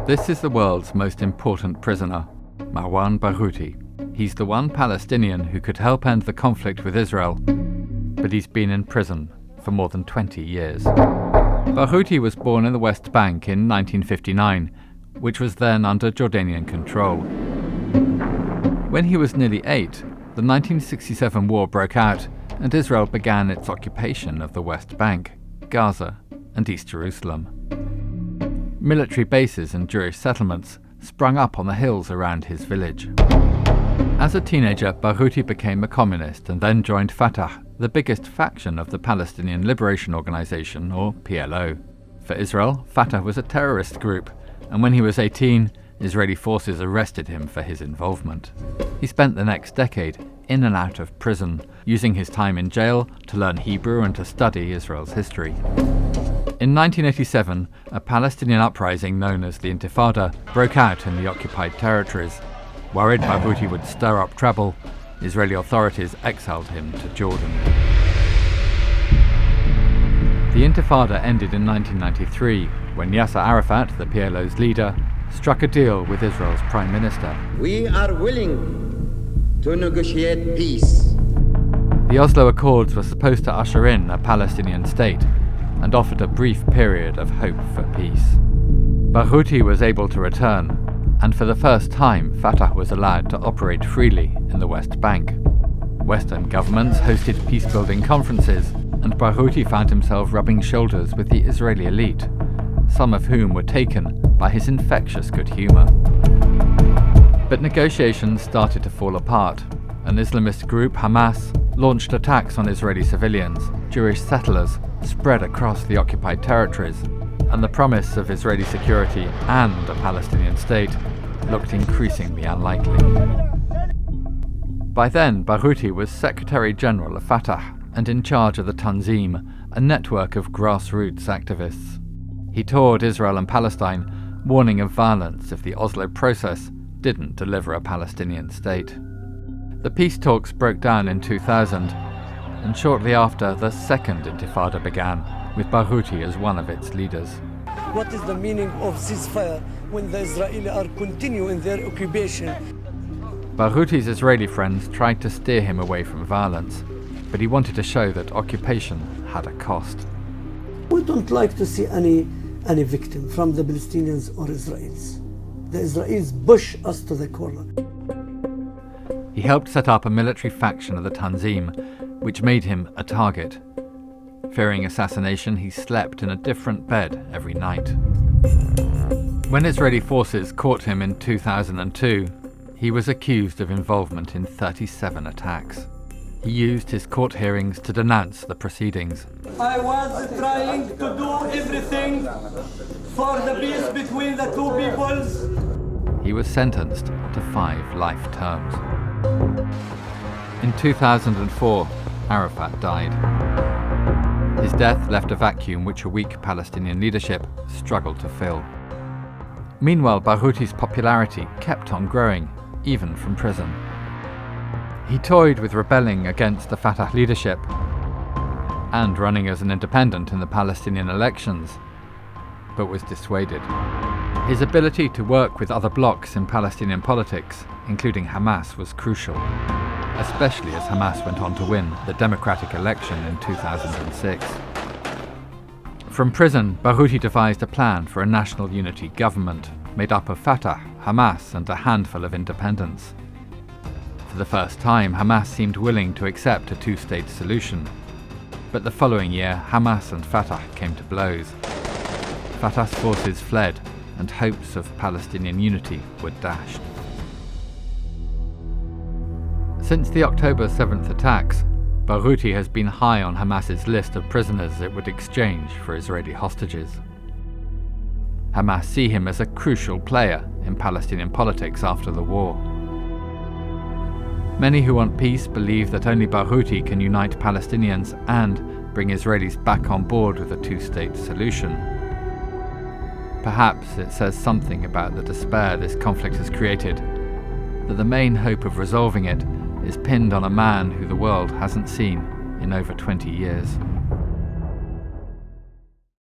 This is the world's most important prisoner, Marwan Barghouti. He's the one Palestinian who could help end the conflict with Israel, but he's been in prison for more than 20 years. Barghouti was born in the West Bank in 1959, which was then under Jordanian control. When he was nearly 8, the 1967 war broke out and Israel began its occupation of the West Bank, Gaza, and East Jerusalem. Military bases and Jewish settlements sprung up on the hills around his village. As a teenager, Barghouti became a communist and then joined Fatah, the biggest faction of the Palestinian Liberation Organization, or PLO. For Israel, Fatah was a terrorist group, and when he was 18, Israeli forces arrested him for his involvement. He spent the next decade in and out of prison, using his time in jail to learn Hebrew and to study Israel's history. In 1987, a Palestinian uprising known as the Intifada broke out in the occupied territories. Worried Barghouti would stir up trouble, Israeli authorities exiled him to Jordan. The Intifada ended in 1993 when Yasser Arafat, the PLO's leader, struck a deal with Israel's prime minister. We are willing to negotiate peace. The Oslo Accords were supposed to usher in a Palestinian state and offered a brief period of hope for peace. Barghouti was able to return, and for the first time Fatah was allowed to operate freely in the West Bank. Western governments hosted peace-building conferences, and Barghouti found himself rubbing shoulders with the Israeli elite, some of whom were taken by his infectious good humor. But negotiations started to fall apart. An Islamist group, Hamas, launched attacks on Israeli civilians. Jewish settlers spread across the occupied territories, and the promise of Israeli security and a Palestinian state looked increasingly unlikely. By then, Barghouti was Secretary General of Fatah and in charge of the Tanzim, a network of grassroots activists. He toured Israel and Palestine, warning of violence if the Oslo process didn't deliver a Palestinian state. The peace talks broke down in 2000, and shortly after, the second Intifada began, with Barghouti as one of its leaders. What is the meaning of ceasefire when the Israelis are continuing their occupation? Barghouti's Israeli friends tried to steer him away from violence, but he wanted to show that occupation had a cost. We don't like to see any victim from the Palestinians or Israelis. The Israelis push us to the corner. He helped set up a military faction of the Tanzim, which made him a target. Fearing assassination, he slept in a different bed every night. When Israeli forces caught him in 2002, he was accused of involvement in 37 attacks. He used his court hearings to denounce the proceedings. I was trying to do everything for the peace between the two peoples. He was sentenced to 5 life terms. In 2004, Arafat died. His death left a vacuum which a weak Palestinian leadership struggled to fill. Meanwhile, Barghouti's popularity kept on growing, even from prison. He toyed with rebelling against the Fatah leadership and running as an independent in the Palestinian elections, but was dissuaded. His ability to work with other blocs in Palestinian politics, including Hamas, was crucial, especially as Hamas went on to win the democratic election in 2006. From prison, Barghouti devised a plan for a national unity government made up of Fatah, Hamas, and a handful of independents. For the first time, Hamas seemed willing to accept a two-state solution. But the following year, Hamas and Fatah came to blows. Fatah's forces fled, and hopes of Palestinian unity were dashed. Since the October 7th attacks, Barghouti has been high on Hamas's list of prisoners it would exchange for Israeli hostages. Hamas see him as a crucial player in Palestinian politics after the war. Many who want peace believe that only Barghouti can unite Palestinians and bring Israelis back on board with a two-state solution. Perhaps it says something about the despair this conflict has created, that the main hope of resolving it is pinned on a man who the world hasn't seen in over 20 years.